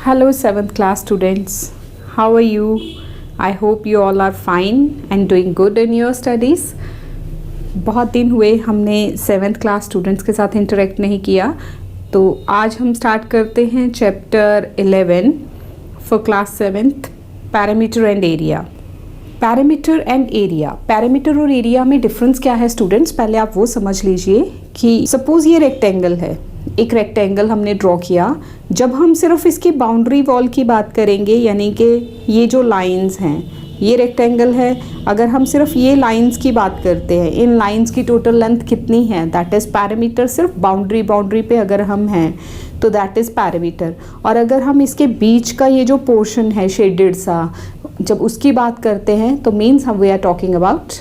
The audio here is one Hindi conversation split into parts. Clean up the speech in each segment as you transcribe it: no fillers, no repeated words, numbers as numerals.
Hello 7th class students, how are you? I hope you all are fine and doing good in your studies. बहुत दिन हुए हमने 7th क्लास स्टूडेंट्स के साथ इंटरेक्ट नहीं किया, तो आज हम स्टार्ट करते हैं chapter 11 for class 7th, parameter and area. Parameter and area, parameter और एरिया में डिफरेंस क्या है स्टूडेंट्स, पहले आप वो समझ लीजिए कि सपोज ये रेक्टेंगल है, एक रेक्टेंगल हमने ड्रॉ किया. जब हम सिर्फ इसकी बाउंड्री वॉल की बात करेंगे, यानी कि ये जो लाइंस हैं, ये रेक्टेंगल है, अगर हम सिर्फ ये लाइंस की बात करते हैं, इन लाइंस की टोटल लेंथ कितनी है, दैट इज़ पैरामीटर. सिर्फ बाउंड्री पे अगर हम हैं तो दैट इज़ पैरामीटर. और अगर हम इसके बीच का ये जो पोर्शन है शेडेड सा, जब उसकी बात करते हैं तो मीन्स हम we are talking about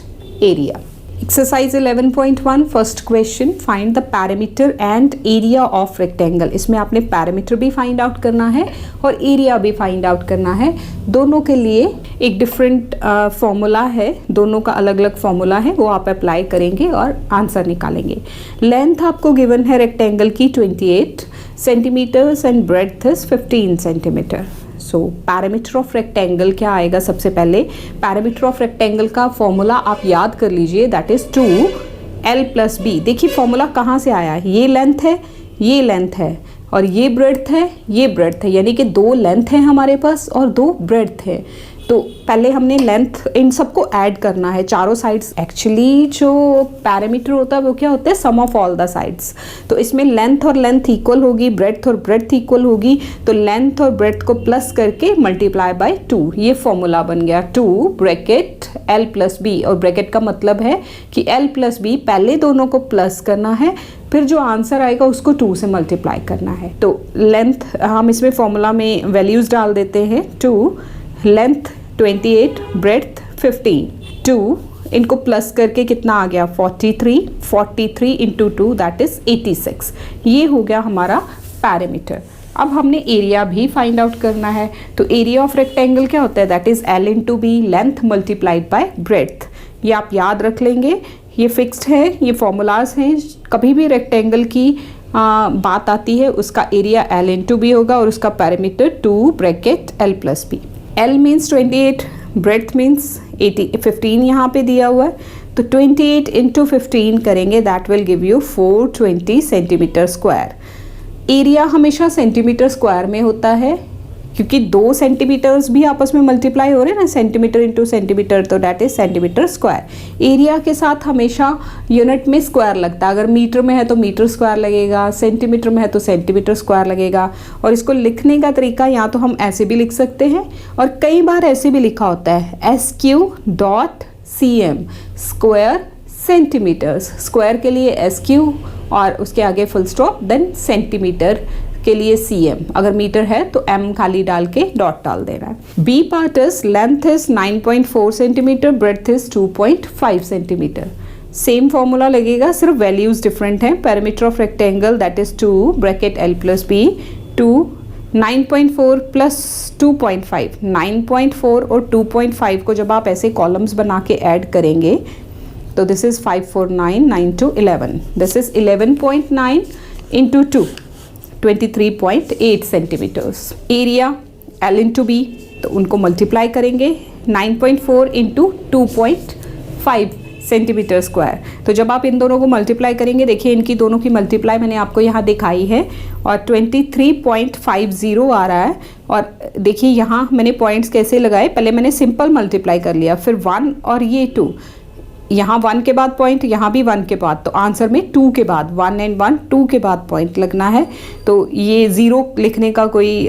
area. Exercise 11.1 first question, find the parameter and area of rectangle. इसमें आपने पैरामीटर भी फाइंड आउट करना है और एरिया भी फाइंड आउट करना है. दोनों के लिए एक डिफरेंट फॉर्मूला है, दोनों का अलग अलग फॉर्मूला है, वो आप अप्लाई करेंगे और आंसर निकालेंगे. लेंथ आपको गिवन है रेक्टेंगल की 28 centimetres and breadth is 15 centimetre. So parameter of rectangle क्या आएगा? सबसे पहले पैरामीटर ऑफ रेक्टेंगल का फॉर्मूला आप याद कर लीजिए, दैट इज 2l + b. देखिए फॉर्मूला कहाँ से आया है, ये लेंथ है, ये लेंथ है और ये ब्रेड्थ है, ये ब्रेड्थ है, यानी कि दो लेंथ है हमारे पास और दो ब्रेड्थ है. तो पहले हमने लेंथ इन सबको ऐड करना है, चारों साइड्स. एक्चुअली जो पैरामीटर होता है वो क्या होता है, सम ऑफ ऑल द साइड्स. तो इसमें लेंथ और लेंथ इक्वल होगी, ब्रेड्थ और ब्रेड्थ इक्वल होगी, तो लेंथ और ब्रेड्थ को प्लस करके मल्टीप्लाई बाय 2, ये फॉर्मूला बन गया 2 ब्रैकेट l + b. और ब्रैकेट का मतलब है कि l + b पहले दोनों को प्लस करना है, फिर जो आंसर आएगा उसको 2 से मल्टीप्लाई करना है. तो लेंथ हम इसमें फॉर्मूला में वैल्यूज़ डाल देते हैं, 2 लेंथ 28 ब्रेड्थ 15, 2 इनको प्लस करके कितना आ गया 43 इंटू 2 दैट इज 86. ये हो गया हमारा पैरामीटर. अब हमने एरिया भी फाइंड आउट करना है. तो एरिया ऑफ रेक्टेंगल क्या होता है, that is l × b, length multiplied by breadth. ये आप याद रख लेंगे, ये फिक्स्ड है, ये फॉर्मूलाज हैं. कभी भी रेक्टेंगल की बात आती है उसका एरिया l × b होगा और उसका parameter 2 bracket l + b. L means 28, breadth means 15 यहाँ पे दिया हुआ है, तो 28 × 15 करेंगे, that will give you 420 centimetre square. Area हमेशा सेंटीमीटर स्क्वायर में होता है, क्योंकि 2 सेंटीमीटर्स भी आपस में मल्टीप्लाई हो रहे हैं ना, सेंटीमीटर इंटू सेंटीमीटर, तो that is centimetre square. Area के साथ हमेशा यूनिट में स्क्वायर लगता है. अगर मीटर में है तो मीटर स्क्वायर लगेगा, सेंटीमीटर में है तो सेंटीमीटर स्क्वायर लगेगा. और इसको लिखने का तरीका या तो हम ऐसे भी लिख सकते हैं और कई बार ऐसे भी लिखा होता है SQ.cm, स्क्वायर सेंटीमीटर्स. स्क्वायर के लिए SQ और उसके आगे फुल स्टॉप, देन सेंटीमीटर के लिए cm. अगर मीटर है तो m खाली डाल के डॉट डाल देना है. B part is length is 9.4 centimetre, breadth is 2.5 centimetre. Same formula लगेगा, सिर्फ वैल्यूज डिफरेंट हैं. Parameter of rectangle that is 2 bracket l + b, 2 9.4 + 2.5. 9.4 और 2.5 को जब आप ऐसे कॉलम्स बना के ऐड करेंगे तो this is 549, 9 to 11. This is 11.9 into 2, 23.8 centimetres. Area l × b, तो उनको मल्टीप्लाई करेंगे 9.4 × 2.5 सेंटीमीटर स्क्वायर. तो जब आप इन दोनों को मल्टीप्लाई करेंगे, देखिए इनकी दोनों की मल्टीप्लाई मैंने आपको यहाँ दिखाई है और 23.50 आ रहा है. और देखिए यहाँ मैंने पॉइंट्स कैसे लगाए, पहले मैंने सिंपल मल्टीप्लाई कर लिया, फिर 1 और ये 2, यहाँ 1 के बाद पॉइंट, यहाँ भी 1 के बाद, तो आंसर में 2 के बाद 1 and 1 2 के बाद पॉइंट लगना है. तो ये 0 लिखने का कोई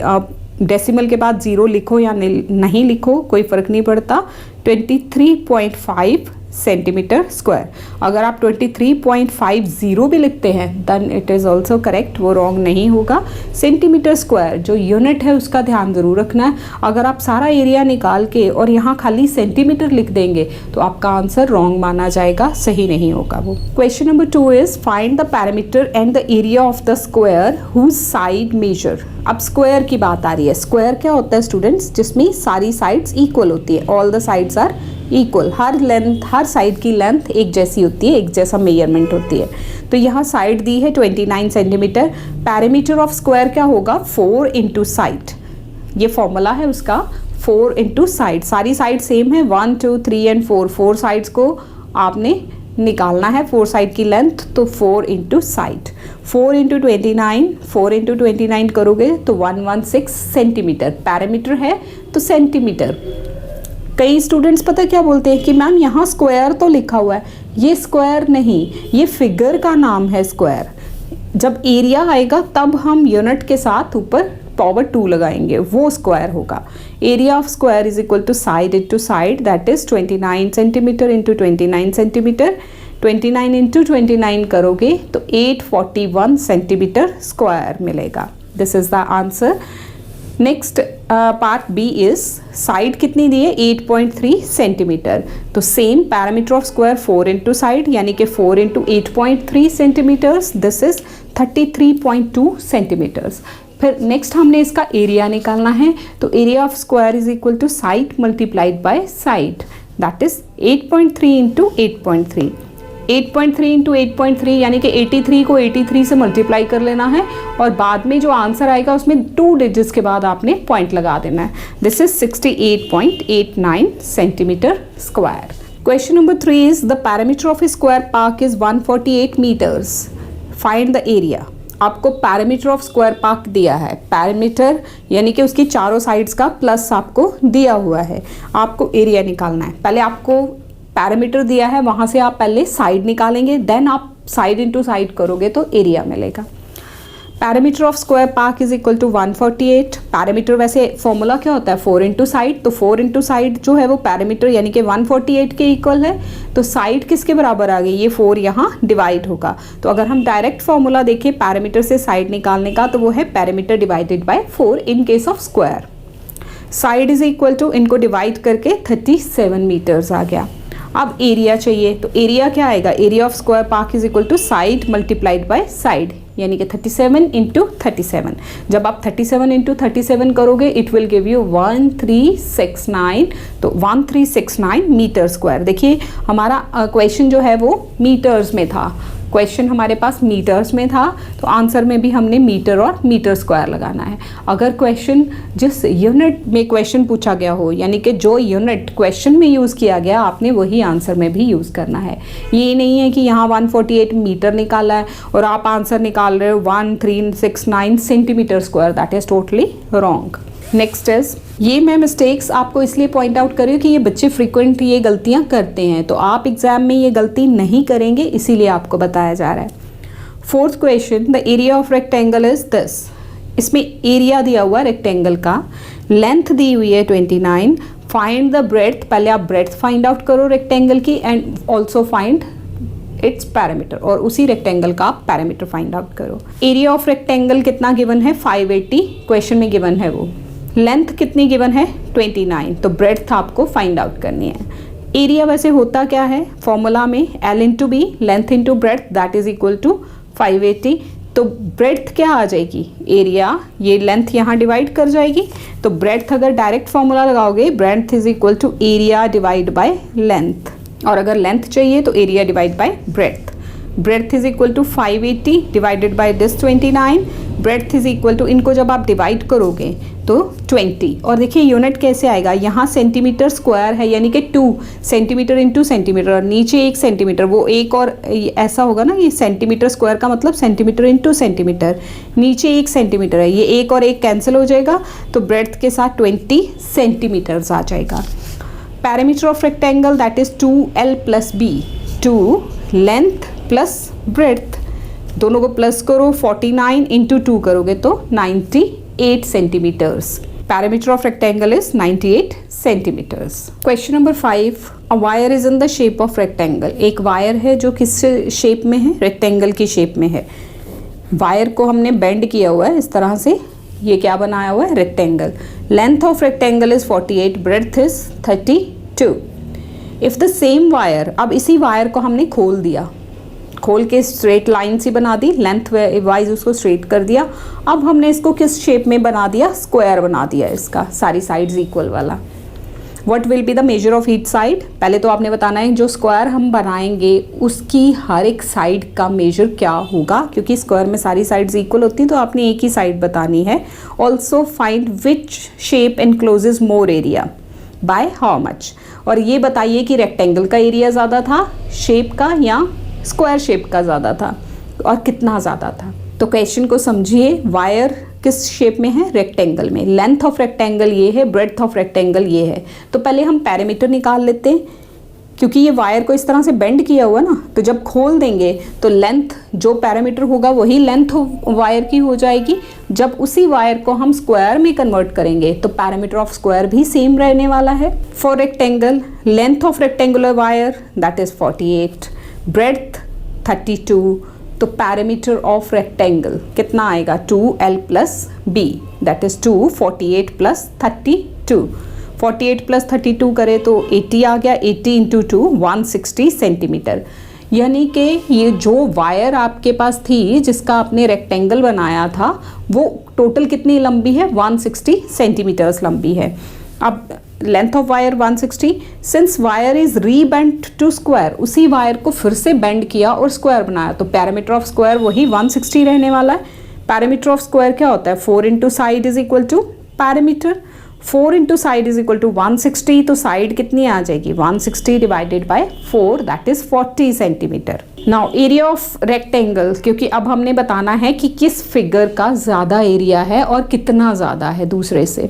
डेसिमल के बाद 0 लिखो या नहीं लिखो कोई फ़र्क नहीं पड़ता. 23.5 सेंटीमीटर स्क्वायर. अगर आप 23.50 भी लिखते हैं then it is also correct, वो रॉन्ग नहीं होगा. सेंटीमीटर स्क्वायर जो यूनिट है उसका ध्यान ज़रूर रखना है. अगर आप सारा एरिया निकाल के और यहाँ खाली सेंटीमीटर लिख देंगे तो आपका आंसर रॉन्ग माना जाएगा, सही नहीं होगा वो. Question number 2 is find the parameter and the area of the square whose side measure. अब स्क्वायर की बात आ रही है. स्क्वायर क्या होता है स्टूडेंट्स, जिसमें सारी साइड्स इक्वल होती है, all the sides are equal. हर लेंथ, हर साइड की लेंथ एक जैसी होती है, एक जैसा मेजरमेंट होती है. तो यहाँ साइड दी है 29 सेंटीमीटर. पैरामीटर ऑफ स्क्वायर क्या होगा, 4 इंटू साइड. ये फॉर्मूला है उसका, 4 इंटू साइड, सारी साइड सेम है, 1 2 3 एंड 4, 4 साइड्स को आपने निकालना है, 4 साइड की लेंथ, तो 4 इंटू साइड, 4 इंटू 29, 4 इंटू 29 करोगे तो 116 सेंटीमीटर, पैरामीटर है तो सेंटीमीटर। कई स्टूडेंट्स पता क्या बोलते हैं कि मैम यहाँ स्क्वायर तो लिखा हुआ है, ये स्क्वायर नहीं, ये फिगर का नाम है स्क्वायर। जब एरिया आएगा तब हम यूनिट के साथ ऊपर पावर 2 लगाएंगे, वो स्क्वायर होगा। Area of square is equal to side into side, that is 29 centimetre into 29 centimetre, 29 into 29 करोगे तो 841 सेंटीमीटर स्क्वायर मिलेगा। This is the answer. Next part B is side कितनी दी है, 8.3 सेंटीमीटर, तो same parameter of square 4 into side, यानी कि 4 into 8.3 centimetres, this is 33.2 centimetres. फिर नेक्स्ट हमने इसका एरिया निकालना है, तो area of square is equal to side multiplied by side, that is 8.3 into 8.3, 8.3 into 8.3 यानी कि 83 को 83 से मल्टीप्लाई कर लेना है, और बाद में जो आंसर आएगा उसमें 2 डिजिट्स के बाद आपने पॉइंट लगा देना है। This is 68.89 centimetre square. Question number 3 is the parameter of a square park is 148 metres, find the area. आपको पैरामीटर ऑफ स्क्वायर पार्क दिया है, पैरामीटर यानी कि उसकी चारों साइड्स का प्लस आपको दिया हुआ है, आपको एरिया निकालना है। पहले आपको पैरामीटर दिया है, वहाँ से आप पहले साइड निकालेंगे, देन आप साइड इंटू साइड करोगे तो एरिया मिलेगा। Parameter of square park is equal to 148। Parameter वैसे फॉर्मूला क्या होता है, 4 इंटू साइड, तो 4 इंटू साइड जो है वो पैरामीटर यानी कि 148 के इक्वल है, तो साइड किसके बराबर आ गई, ये 4 यहाँ डिवाइड होगा। तो अगर हम डायरेक्ट फॉर्मूला देखें पैरामीटर से साइड निकालने का, तो वो है parameter divided by 4 in case of square. Side is equal to, इनको डिवाइड करके 37 मीटर्स आ गया। अब एरिया चाहिए, तो एरिया क्या आएगा, area of square park is equal to side multiplied by side, यानी कि 37 इंटू 37। जब आप 37 इंटू 37 करोगे इट विल गिव यू 1369, तो 1369 मीटर स्क्वायर। देखिए हमारा क्वेश्चन जो है वो मीटर्स में था, क्वेश्चन हमारे पास मीटर्स में था, तो आंसर में भी हमने मीटर और मीटर स्क्वायर लगाना है। अगर क्वेश्चन जिस यूनिट में क्वेश्चन पूछा गया हो, यानी कि जो यूनिट क्वेश्चन में यूज़ किया गया, आपने वही आंसर में भी यूज़ करना है। ये नहीं है कि यहाँ 148 मीटर निकाला है और आप आंसर निकाल रहे हो 1369 centimetre square, that is totally wrong. Next is, ये मैं मिस्टेक्स आपको इसलिए पॉइंट आउट कर रही हूँ कि ये बच्चे फ्रीक्वेंट ये गलतियाँ करते हैं, तो आप एग्जाम में ये गलती नहीं करेंगे, इसीलिए आपको बताया जा रहा है। 4th question, the area of rectangle is this. इसमें एरिया दिया हुआ है रेक्टेंगल का, लेंथ दी हुई है 29, फाइंड द ब्रेड्थ, पहले आप ब्रेड्थ फाइंड आउट करो रेक्टेंगल की, and also find its parameter, और उसी रेक्टेंगल का आप पैरामीटर फाइंड आउट करो। एरिया ऑफ रेक्टेंगल कितना गिवन है, 580 क्वेश्चन में गिवन है वो। लेंथ कितनी गिवन है, 29, तो ब्रेड्थ आपको फाइंड आउट करनी है। एरिया वैसे होता क्या है फॉर्मूला में, L into B, length into breadth, that is equal to 580। तो ब्रेड्थ क्या आ जाएगी, एरिया, ये लेंथ यहाँ डिवाइड कर जाएगी, तो ब्रेड्थ अगर डायरेक्ट फॉर्मूला लगाओगे, breadth is equal to area divide by length, और अगर लेंथ चाहिए तो area divide by breadth. Breadth is equal to 580 divided by this 29, breadth is equal to, इनको जब आप डिवाइड करोगे तो 20, और देखिए यूनिट कैसे आएगा, यहाँ सेंटीमीटर स्क्वायर है यानी कि 2 सेंटीमीटर इंटू सेंटीमीटर, और नीचे 1 सेंटीमीटर, वो एक और ऐसा होगा ना, ये सेंटीमीटर स्क्वायर का मतलब सेंटीमीटर इंटू सेंटीमीटर, नीचे 1 सेंटीमीटर है, ये एक और एक कैंसिल हो जाएगा, तो ब्रेड्थ के साथ 20 सेंटीमीटर्स आ जाएगा। Parameter of rectangle that is 2L plus B, 2 length plus breadth, दोनों को प्लस करो, 49 इंटू 2 करोगे तो 98 centimetres. Parameter of rectangle is 98 centimetres. Question number 5, a wire is in the shape of rectangle. एक वायर है जो किस शेप में है, रेक्टेंगल की शेप में है। वायर को हमने बेंड किया हुआ है इस तरह से, ये क्या बनाया हुआ है, rectangle. Length of rectangle is 48, breadth is 32। If the same wire, अब इसी वायर को हमने खोल दिया, खोल के स्ट्रेट लाइन सी बना दी, लेंथ वाइज उसको स्ट्रेट कर दिया। अब हमने इसको किस शेप में बना दिया, स्क्वायर बना दिया इसका, सारी साइड्स इक्वल वाला। What will be the measure of each side? पहले तो आपने बताना है जो स्क्वायर हम बनाएंगे उसकी हर एक साइड का मेजर क्या होगा, क्योंकि स्क्वायर में सारी साइड्स इक्वल होती हैं तो आपने एक ही साइड बतानी है. Also find which shape encloses more area by how much. और ये बताइए कि रेक्टेंगल का एरिया ज़्यादा था शेप का या स्क्वायर शेप का ज़्यादा था, और कितना ज़्यादा था. तो क्वेश्चन को समझिए. वायर किस शेप में है? रेक्टेंगल में. लेंथ ऑफ रेक्टेंगल ये है, ब्रेड्थ ऑफ रेक्टेंगल ये है. तो पहले हम पैरामीटर निकाल लेते हैं, क्योंकि ये वायर को इस तरह से बेंड किया हुआ ना, तो जब खोल देंगे तो लेंथ जो पैरामीटर होगा वही लेंथ वायर की हो जाएगी. जब उसी वायर को हम स्क्वायर में कन्वर्ट करेंगे तो पैरामीटर ऑफ स्क्वायर भी सेम रहने वाला है. For rectangle, length of rectangular wire that is 48, breadth 32. तो पैरामीटर ऑफ रेक्टेंगल कितना आएगा? 2l plus B that is 2, 48 plus 32. 48 plus 32 करें तो 80 आ गया. 80 इंटू 2 160 सेंटीमीटर. यानी कि ये जो वायर आपके पास थी जिसका आपने रेक्टेंगल बनाया था वो टोटल कितनी लंबी है? 160 सेंटीमीटर्स लंबी है. अब length of wire 160. Since wire is rebent to square, उसी वायर को फिर से बेंड किया और स्क्वायर बनाया, तो पैरामीटर ऑफ स्क्वायर वही 160 रहने वाला है. पैरामीटर ऑफ स्क्वायर क्या होता है? 4 into side is equal to parameter. 4 into side is equal to 160. तो साइड कितनी आ जाएगी? 160 divided by 4 that is 40 centimetre. Now area of rectangle, क्योंकि अब हमने बताना है कि किस फिगर का ज़्यादा एरिया है और कितना ज़्यादा है दूसरे से.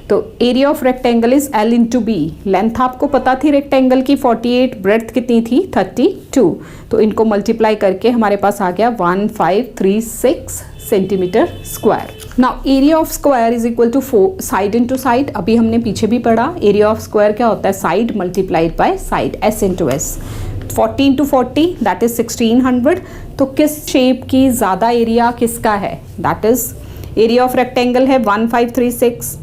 तो area of rectangle is L into B. Length आपको पता थी रेक्टेंगल की 48, ब्रेड्थ कितनी थी? 32. तो इनको मल्टीप्लाई करके हमारे पास आ गया 1536 centimetre square. Now area of square is equal to side into side. अभी हमने पीछे भी पढ़ा एरिया ऑफ स्क्वायर क्या होता है? Side multiplied by side, S into S. 40 into 40 that is 1600. तो किस शेप की ज़्यादा एरिया किसका है? That is area of rectangle है 1536,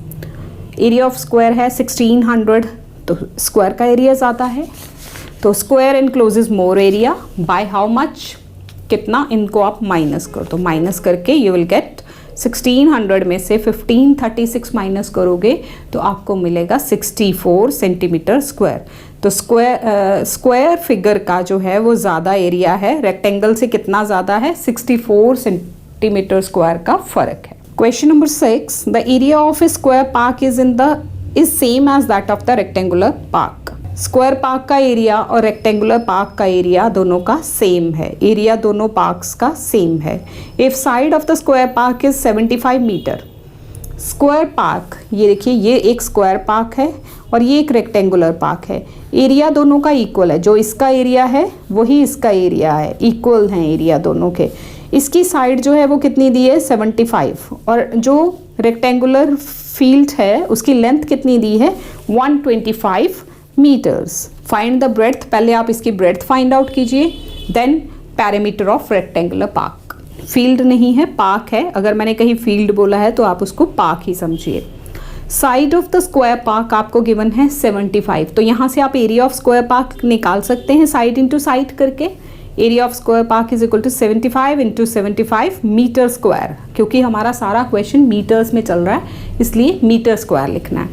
एरिया ऑफ स्क्वायर है 1600. तो स्क्वायर का एरिया ज़्यादा है. तो square encloses more area by how much? कितना? इनको आप माइनस कर दो. माइनस करके यू विल गेट 1600 में से 1536 माइनस करोगे तो आपको मिलेगा 64 सेंटीमीटर स्क्वायर. तो स्क्वायर फिगर का जो है वो ज़्यादा एरिया है. रेक्टेंगल से कितना ज़्यादा है? 64 सेंटीमीटर स्क्वायर का फ़र्क है. Question number 6. The area of a square park is same as that of the rectangular park. Square park का एरिया और रेक्टेंगुलर पार्क का एरिया दोनों का सेम है. एरिया दोनों पार्क्स का सेम है. If side of the square park is 75 metre. Square park, ये देखिए, ये एक स्क्वायर पार्क है और ये एक रेक्टेंगुलर पार्क है. एरिया दोनों का इक्वल है. जो इसका एरिया है वही इसका एरिया है. इक्वल हैं एरिया दोनों के. इसकी साइड जो है वो कितनी दी है? 75. और जो रेक्टेंगुलर फील्ड है उसकी लेंथ कितनी दी है? 125 मीटर्स. Find the breadth. पहले आप इसकी ब्रेड्थ फाइंड आउट कीजिए, then parameter of rectangular park. Field नहीं है, पार्क है. अगर मैंने कहीं फील्ड बोला है तो आप उसको पार्क ही समझिए. Side of the square park आपको गिवन है 75. तो यहाँ से आप एरिया ऑफ स्क्वायर पार्क निकाल सकते हैं साइड इंटू साइड करके. Area of square park is equal to 75 into 75 metre square. क्योंकि हमारा सारा क्वेश्चन मीटर्स में चल रहा है इसलिए मीटर स्क्वायर लिखना है.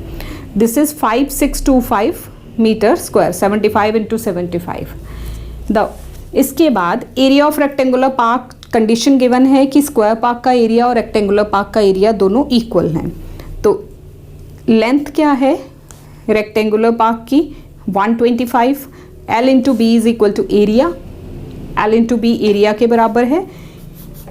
This is 5625 metre square. 75 into 75. इसके बाद area of rectangular park condition given है कि स्क्वायर पार्क का एरिया और रेक्टेंगुलर पार्क का एरिया दोनों इक्वल हैं. तो लेंथ क्या है रेक्टेंगुलर पार्क की? 125. L into B is equal to area. L into B area के बराबर है.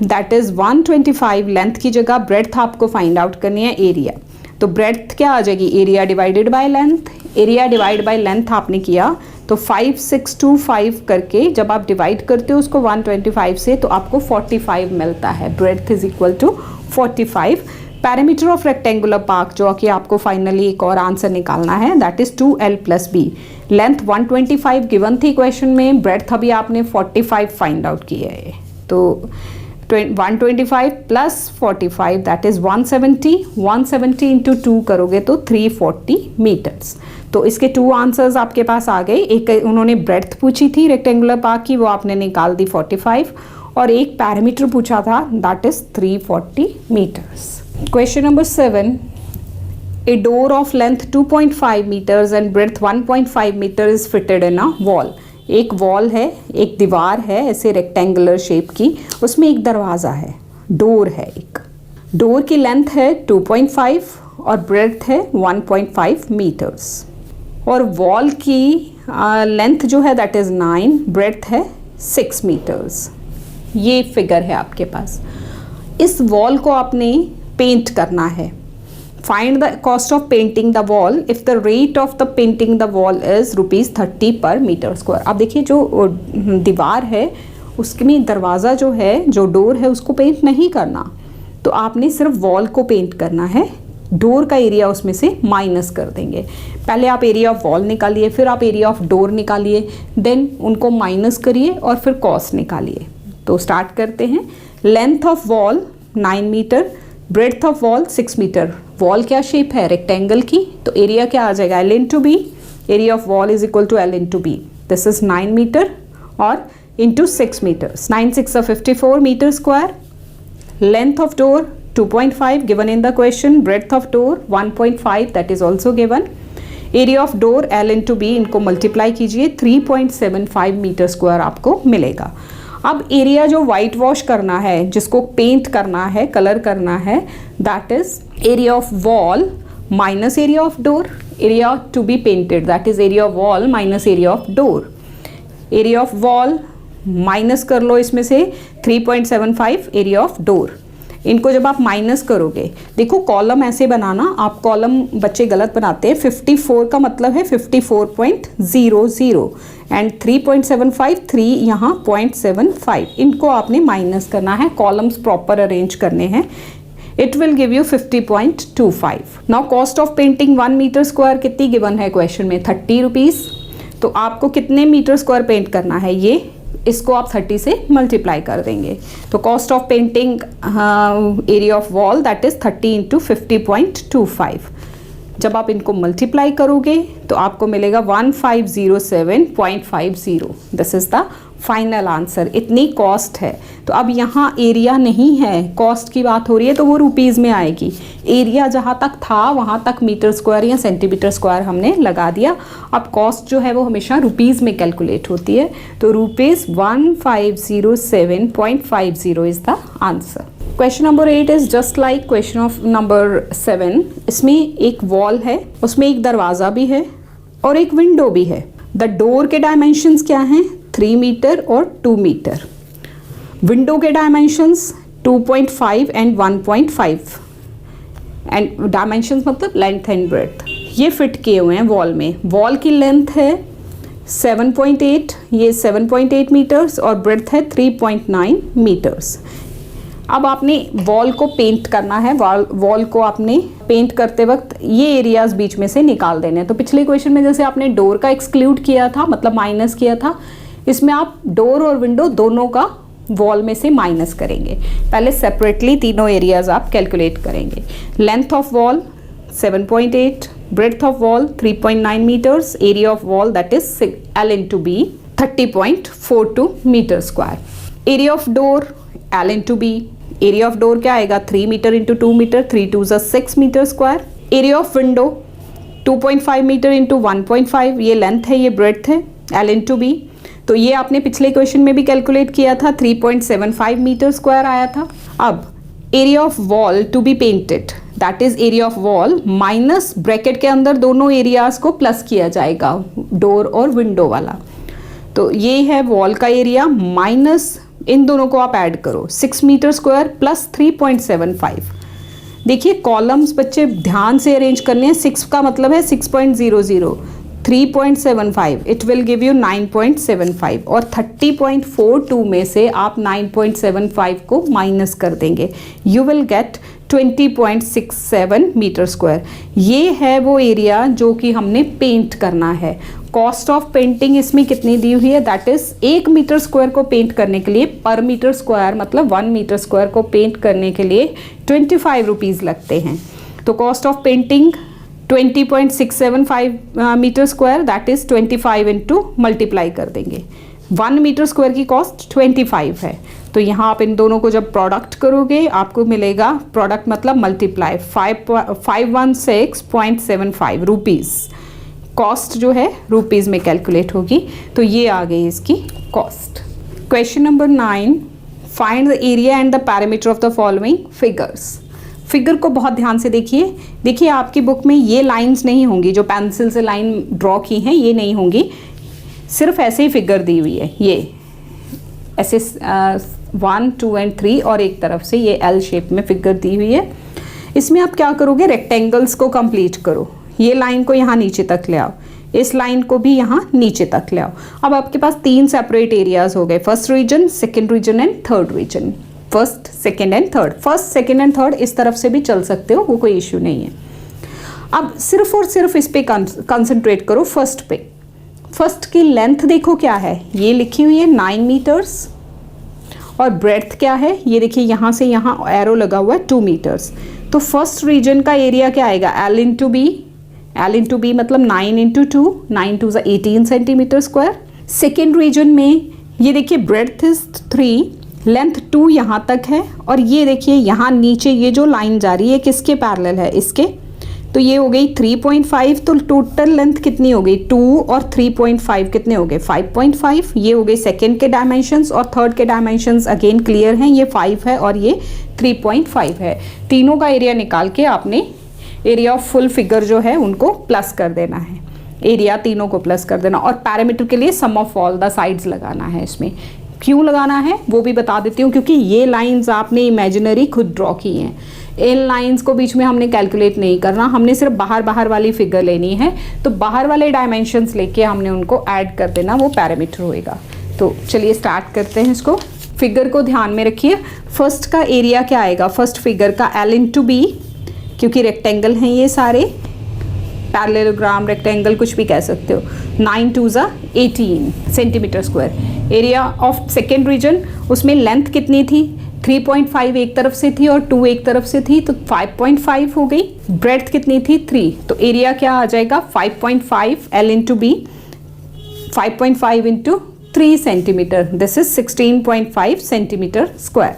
That is 125. लेंथ की जगह ब्रेड्थ आपको फाइंड आउट करनी है एरिया. तो ब्रेड्थ क्या आ जाएगी? Area divided by length. Area divide by length आपने किया तो 5625 करके जब आप डिवाइड करते हो उसको 125 से तो आपको 45 मिलता है. Breadth is equal to 45. Parameter of rectangular park जो कि आपको फाइनली एक और आंसर निकालना है that is 2l plus B. Length 125 given थी क्वेश्चन में. ब्रेड्थ अभी आपने 45 फाइंड आउट किया है. तो 125 प्लस 45 दैट इज 170. 170 इंटू 2 करोगे तो 340 मीटर्स. तो इसके 2 आंसर्स आपके पास आ गए. एक उन्होंने ब्रेड्थ पूछी थी रेक्टेंगुलर पार्क की, वो आपने निकाल दी 45. और एक पैरामीटर पूछा था that is 340 metres. Question number 7. A door of length 2.5 meters and breadth 1.5 meter is fitted in a wall. एक वॉल है, एक दीवार है ऐसे रेक्टेंगुलर शेप की, उसमें एक दरवाज़ा है, डोर है। एक डोर की लेंथ है 2.5 और ब्रेड्थ है 1.5 मीटर्स, और वॉल की लेंथ जो है दैट इज़ 9, ब्रेड्थ है 6 मीटर्स। ये फिगर है आपके पास। इस वॉल को आपने पेंट करना है। Find the cost of painting the wall if the rate of the painting the wall is ₹30 per meter square। अब देखिए जो दीवार है उसमें दरवाज़ा जो है, जो डोर है, उसको पेंट नहीं करना, तो आपने सिर्फ वॉल को पेंट करना है। डोर का एरिया उसमें से माइनस कर देंगे। पहले आप एरिया ऑफ वॉल निकालिए, फिर आप एरिया ऑफ डोर निकालिए, देन उनको माइनस करिए और फिर कॉस्ट निकालिए। तो स्टार्ट करते हैं। Length of wall 9 metre, breadth of wall 6 metre. Wall क्या शेप है, रेक्टेंगल की, तो एरिया क्या आ जाएगा, L into B. Area of wall is equal to L into B. This is 9 metre और into 6 metres. 9 6 54 metre square. Length of door 2.5 given in the question, breadth of door 1.5 that is also given. Area of door L into B, इनको मल्टीप्लाई कीजिए, 3.75 मीटर स्क्वायर आपको मिलेगा। अब एरिया जो वाइट वॉश करना है, जिसको पेंट करना है, कलर करना है, that is area of wall minus area of door. Area to be painted that is area of wall minus area of door. Area of wall minus कर लो इसमें से 3.75 एरिया ऑफ डोर। इनको जब आप माइनस करोगे, देखो कॉलम ऐसे बनाना, आप कॉलम बच्चे गलत बनाते हैं। 54 का मतलब है 54.00 एंड 3.75, 3 यहाँ 0.75, इनको आपने माइनस करना है, कॉलम्स प्रॉपर अरेंज करने हैं। It will give you 50.25। Now cost of painting 1 metre square कितनी गिवन है क्वेश्चन में, 30 रुपीज़। तो आपको कितने मीटर स्क्वायर पेंट करना है, ये इसको आप 30 से मल्टीप्लाई कर देंगे। तो cost of painting area of wall that is 30 into 50.25। जब आप इनको मल्टीप्लाई करोगे तो आपको मिलेगा 1507.50। This is the final answer. इतनी कॉस्ट है। तो अब यहाँ एरिया नहीं है, कॉस्ट की बात हो रही है, तो वो रुपीज़ में आएगी। एरिया जहाँ तक था वहाँ तक मीटर स्क्वायर या सेंटीमीटर स्क्वायर हमने लगा दिया। अब कॉस्ट जो है वो हमेशा रुपीज़ में कैलकुलेट होती है, तो ₹1507.50 is the answer. Question number 8 is just like question of number 7। इसमें एक वॉल है, उसमें एक दरवाज़ा भी है और एक विंडो भी है। द डोर के डायमेंशंस क्या हैं, 3 मीटर और 2 मीटर। विंडो के डायमेंशंस 2.5 एंड 1.5 एंड डायमेंशंस मतलब लेंथ एंड ब्रेड्थ। ये फिट किए हुए हैं वॉल में। वॉल की लेंथ है 7.8, ये 7.8 मीटर्स और ब्रेड्थ है 3.9 मीटर्स। अब आपने वॉल को पेंट करना है। वॉल को आपने पेंट करते वक्त ये एरियाज बीच में से निकाल देने हैं। तो पिछले क्वेश्चन में जैसे आपने डोर का एक्सक्लूड किया था, मतलब माइनस किया था, इसमें आप डोर और विंडो दोनों का वॉल में से माइनस करेंगे। पहले सेपरेटली तीनों एरियाज आप कैलकुलेट करेंगे। Length of wall 7.8, breadth of wall 3.9 metres, area of wall that is L into B 30.42 metre square. Area of door L into B. Area of door क्या आएगा, 3 metre into 2 metre, 3 2 6 metre square. Area of window 2.5 metre into 1.5, ये लेंथ है, ये ब्रेड्थ है, L इंटू बी। तो ये आपने पिछले क्वेश्चन में भी कैलकुलेट किया था, 3.75 मीटर स्क्वायर आया था। अब area of wall to be painted that is area of wall minus bracket के अंदर दोनों एरियाज को प्लस किया जाएगा, डोर और विंडो वाला। तो ये है वॉल का एरिया माइनस इन दोनों को आप ऐड करो, 6 मीटर स्क्वायर प्लस 3.75। देखिए कॉलम्स बच्चे ध्यान से अरेंज करने हैं। 6 का मतलब है 6.00, 3.75, इट विल गिव यू 9.75 और 30.42 में से आप 9.75 को माइनस कर देंगे, you will get 20.67 metre square. ये है वो एरिया जो कि हमने पेंट करना है। कॉस्ट ऑफ पेंटिंग इसमें कितनी दी हुई है, दैट इज 1 मीटर स्क्वायर को पेंट करने के लिए पर मीटर स्क्वायर मतलब 1 मीटर स्क्वायर को पेंट करने के लिए 25 रुपीज़ लगते हैं। तो cost of painting 20.675 metre square that is 25 into multiply कर देंगे 1 मीटर स्क्वायर की कॉस्ट 25 है। तो यहाँ आप इन दोनों को जब प्रोडक्ट करोगे आपको मिलेगा, प्रोडक्ट मतलब मल्टीप्लाई, 516.75 रुपीज़। कॉस्ट जो है रुपीज़ में कैलकुलेट होगी। तो ये आ गई इसकी cost. Question number 9, find the area and the parameter of the following figures. Figure को बहुत ध्यान से देखिए। देखिए आपकी बुक में ये लाइंस नहीं होंगी, जो पेंसिल से लाइन ड्रॉ की हैं ये नहीं होंगी, सिर्फ ऐसे ही फिगर दी हुई है। ये ऐसे 1, 2 एंड 3 और एक तरफ से ये एल शेप में फिगर दी हुई है। इसमें आप क्या करोगे, रेक्टेंगल्स को कंप्लीट करो। ये लाइन को यहाँ नीचे तक ले आओ, इस लाइन को भी यहाँ नीचे तक ले आओ। अब आपके पास 3 सेपरेट एरियाज हो गए, first region, second region and third region. First, second and third, first, second and third इस तरफ से भी चल सकते हो, वो कोई इश्यू नहीं है। अब सिर्फ और सिर्फ इस पे कंसंट्रेट करो, फर्स्ट पे। फर्स्ट की लेंथ देखो क्या है, ये लिखी हुई है 9 मीटर्स, और ब्रेड्थ क्या है, ये देखिए यहाँ से यहाँ एरो लगा हुआ है 2 मीटर्स। तो फर्स्ट रीजन का एरिया क्या आएगा, L into B. L into B मतलब 9 into 2, 9 2 18 centimetre square. Second region में ये देखिए ब्रेड्थ इज 3, लेंथ 2 यहाँ तक है, और ये देखिए यहाँ नीचे ये जो लाइन जा रही है किसके पैरेलल है, इसके। तो ये हो गई 3.5। तो टोटल लेंथ कितनी हो गई, 2 और 3.5 कितने हो गए, 5.5। ये हो गई सेकेंड के डायमेंशंस, और थर्ड के डायमेंशंस अगेन क्लियर हैं, ये 5 है और ये 3.5 है। तीनों का एरिया निकाल के आपने एरिया ऑफ फुल फिगर जो है उनको प्लस कर देना है, एरिया तीनों को प्लस कर देना। और पैरामीटर के लिए सम ऑफ ऑल द साइड्स लगाना है। इसमें क्यों लगाना है वो भी बता देती हूँ, क्योंकि ये लाइंस आपने इमेजिनरी खुद ड्रॉ की हैं। इन लाइंस को बीच में हमने कैलकुलेट नहीं करना, हमने सिर्फ बाहर वाली फिगर लेनी है। तो बाहर वाले डायमेंशंस लेके हमने उनको ऐड कर देना, वो पैरामीटर होएगा। तो चलिए स्टार्ट करते हैं इसको। फिगर को ध्यान में रखिए, फर्स्ट का एरिया क्या आएगा, फर्स्ट फिगर का L इंटू बी, क्योंकि रेक्टेंगल हैं ये सारे, पैरेललोग्राम, रेक्टेंगल कुछ भी कह सकते हो। 9 2 18 centimetre square. Area of second region, उसमें लेंथ कितनी थी, 3.5 एक तरफ से थी और 2 एक तरफ से थी, तो 5.5 हो गई। ब्रेड्थ कितनी थी, 3, तो एरिया क्या आ जाएगा 5.5 L into B, 5.5 into 3 centimetre, this is 16.5 centimetre square.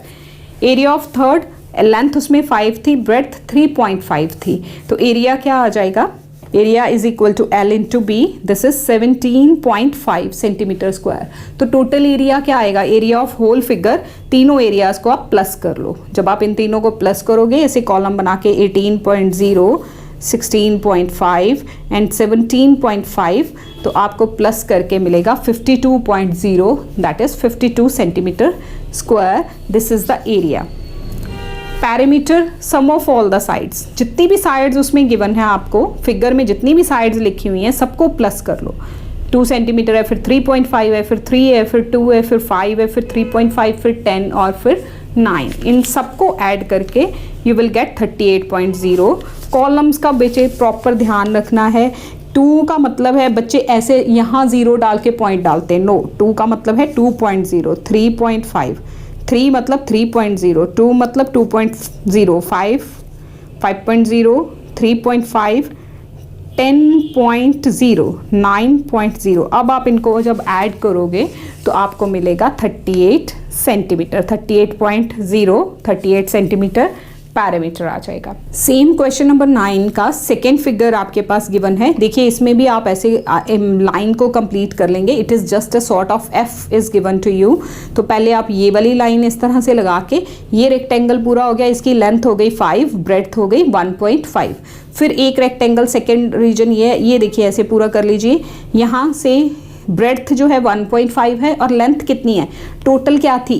Area of third, length उसमें 5 थी, ब्रेड्थ 3.5 थी, तो एरिया क्या आ जाएगा, area is equal to L into B, this is 17.5 centimetre square. तो टोटल एरिया क्या आएगा, एरिया ऑफ होल फिगर, तीनों एरियाज को आप प्लस कर लो। जब आप इन तीनों को प्लस करोगे ऐसे कॉलम बना के 18.0, 16.5 एंड 17.5, तो आपको प्लस करके मिलेगा 52.0, that is 52 centimetre square. This is the area. Parameter, sum of all the sides, जितनी भी साइड्स उसमें गिवन है आपको फिगर में, जितनी भी साइड्स लिखी हुई हैं सबको प्लस कर लो। 2 सेंटीमीटर है, फिर 3.5 है, फिर 3 है, फिर 2 है, फिर 5 है, फिर 3.5, फिर 10 और फिर 9, इन सबको ऐड करके यू विल गेट 38.0। कॉलम्स का बच्चे प्रॉपर ध्यान रखना है। 2 का मतलब है बच्चे ऐसे यहाँ 0 डाल के पॉइंट डालते हैं, नो, 2 का मतलब है 2.0, 3.5, 3 मतलब 3.0, 2 मतलब 2.0, 5, 5.0, 3.5, 10.0, 9.0। अब आप इनको जब ऐड करोगे तो आपको मिलेगा 38 सेंटीमीटर, 38.0, 38 सेंटीमीटर पैरामीटर आ जाएगा। सेम क्वेश्चन नंबर 9 का सेकेंड फिगर आपके पास गिवन है। देखिए इसमें भी आप ऐसे लाइन को कंप्लीट कर लेंगे। It is just a sort of F is given to you. तो पहले आप ये वाली लाइन इस तरह से लगा के, ये रेक्टेंगल पूरा हो गया, इसकी लेंथ हो गई 5, ब्रेड्थ हो गई 1.5। फिर एक रेक्टेंगल सेकेंड रीजन ये देखिए ऐसे पूरा कर लीजिए। यहाँ से ब्रेड्थ जो है 1.5 है और लेंथ कितनी है, टोटल क्या थी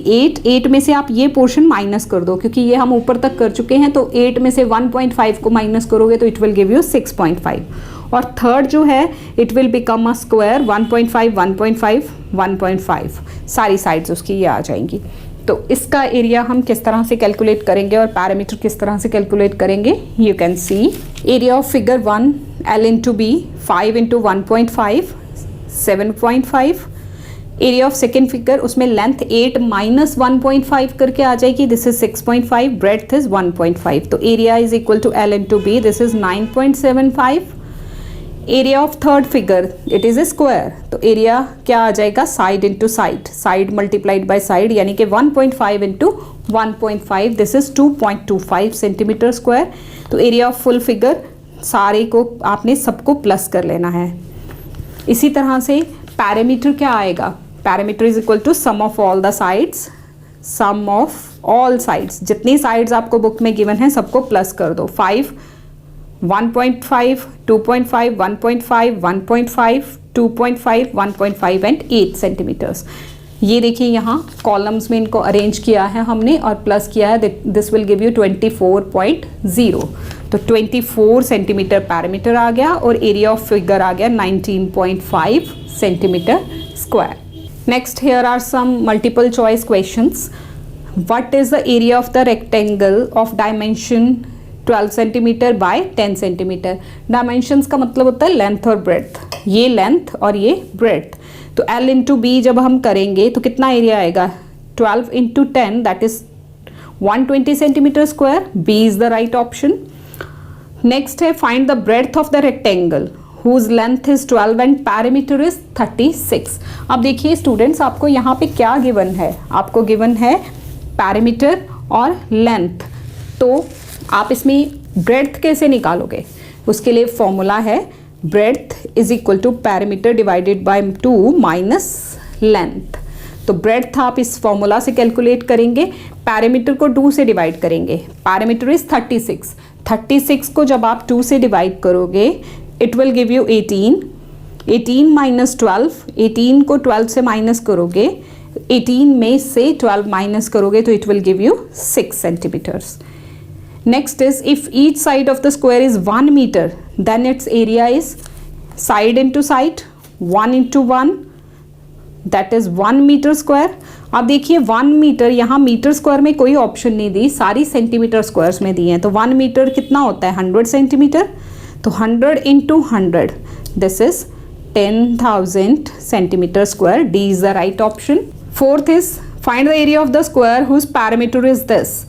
8 में से आप ये पोर्शन माइनस कर दो, क्योंकि ये हम ऊपर तक कर चुके हैं। तो 8 में से 1.5 को माइनस करोगे तो इट विल गिव यू 6.5। और थर्ड जो है it will become a square, 1.5 1.5 1.5, सारी साइड्स उसकी ये आ जाएंगी। तो इसका एरिया हम किस तरह से कैलकुलेट करेंगे और पैरामीटर किस तरह से कैलकुलेट करेंगे, you can see. Area of figure 1 L into B, 5 into 1.5, 7.5। Area of second figure, उसमें लेंथ 8 माइनस 1.5 करके आ जाएगी, दिस इज 6.5, ब्रेड्थ इज 1.5। तो area is equal to L into B, this is 9.75। Area of third figure, it is a square, तो एरिया क्या आ जाएगा, side into side, side multiplied by side, यानी कि 1.5 into 1.5, this is 2.25 centimetre square. तो एरिया ऑफ फुल फिगर सारे को आपने सबको प्लस कर लेना है। इसी तरह से पैरामीटर क्या आएगा, parameter is equal to sum of all the sides, sum of all sides, जितनी साइड्स आपको बुक में गिवन है सबको प्लस कर दो, 5, 1.5, 2.5, 1.5, 1.5, 2.5, 1.5 एंड 8 सेंटीमीटर्स। ये देखिए यहाँ कॉलम्स में इनको अरेंज किया है हमने और प्लस किया है, दिस विल गिव यू 24.0, तो 24 सेंटीमीटर पैरामीटर आ गया और एरिया ऑफ फिगर आ गया 19.5 centimetre square. Next here are some multiple choice questions. What is the area of the rectangle of dimension 12 centimetre by 10 centimetre. Dimensions का मतलब होता है लेंथ और ब्रेड्थ, ये लेंथ और ये ब्रेड्थ। तो L इंटू बी जब हम करेंगे तो कितना एरिया आएगा, 12 into 10 that is 120 centimetre square, B is the right option. Next है find the breadth of the rectangle whose length is 12 and perimeter is 36। अब देखिए स्टूडेंट्स, आपको यहाँ पे क्या गिवन है, आपको गिवन है पैरामीटर और लेंथ, तो आप इसमें ब्रेड्थ कैसे निकालोगे, उसके लिए फॉर्मूला है breadth is equal to parameter divided by 2 minus length. तो ब्रेड्थ आप इस फॉर्मूला से कैलकुलेट करेंगे, पैरामीटर को 2 से डिवाइड करेंगे, पैरामीटर इज 36, 36 को जब आप 2 से डिवाइड करोगे it will give you 18, 18 minus 12, 18 को 12 से माइनस करोगे, 18 में से 12 माइनस करोगे तो it will give you 6 centimetres. Next is if each side of the square is 1 meter, then its area is side into side 1 into 1, that is 1 meter square। अब देखिए 1 मीटर, यहाँ मीटर स्क्वायर में कोई ऑप्शन नहीं दी, सारी सेंटीमीटर स्क्वायर्स में दी हैं, तो 1 मीटर कितना होता है 100 सेंटीमीटर, तो 100 into 100 this is 10,000 centimetre square, D is the right option. Fourth is find the area of the square whose parameter is this.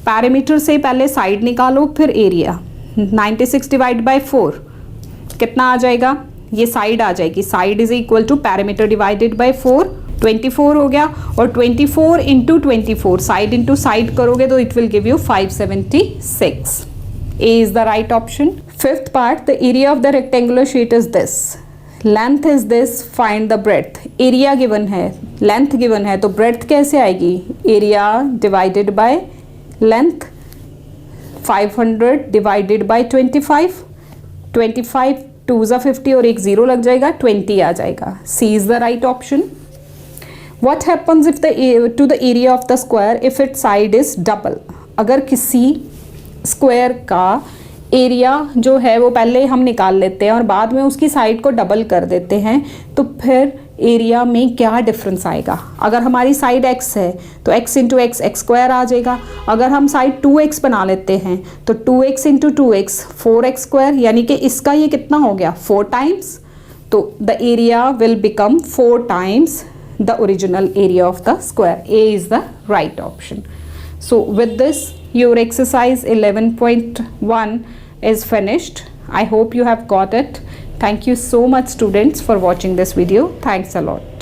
Parameter से पहले साइड निकालो फिर एरिया, 96 डिवाइड बाय 4 कितना आ जाएगा, ये साइड आ जाएगी, side is equal to parameter divided by 4, 24 हो गया, और 24 इंटू 24 साइड इंटू साइड करोगे तो it will give you 576, A is the right option. Fifth part, the area of the rectangular sheet is this, length is this, find the breadth. Area given है, लेंथ गिवन है, तो ब्रेड्थ कैसे आएगी, area divided by length, 500 divided by 25, 25 2 ज़ा 50 और एक 0 लग जाएगा, 20 आ जाएगा, C is the right option. What happens if the to the area of the square if it side is double. अगर किसी स्क्वायर का एरिया जो है वो पहले हम निकाल लेते हैं और बाद में उसकी साइड को डबल कर देते हैं, तो फिर एरिया में क्या डिफरेंस आएगा। अगर हमारी साइड x है तो x into X X square आ जाएगा, अगर हम साइड 2x बना लेते हैं तो 2x into 2x 4x square, यानी कि इसका ये कितना हो गया 4 टाइम्स, तो the area will become 4 times the original area of the square, A is the right option. So with this your exercise 11.1 is finished. I hope you have got it. Thank you so much students for watching this video. Thanks a lot.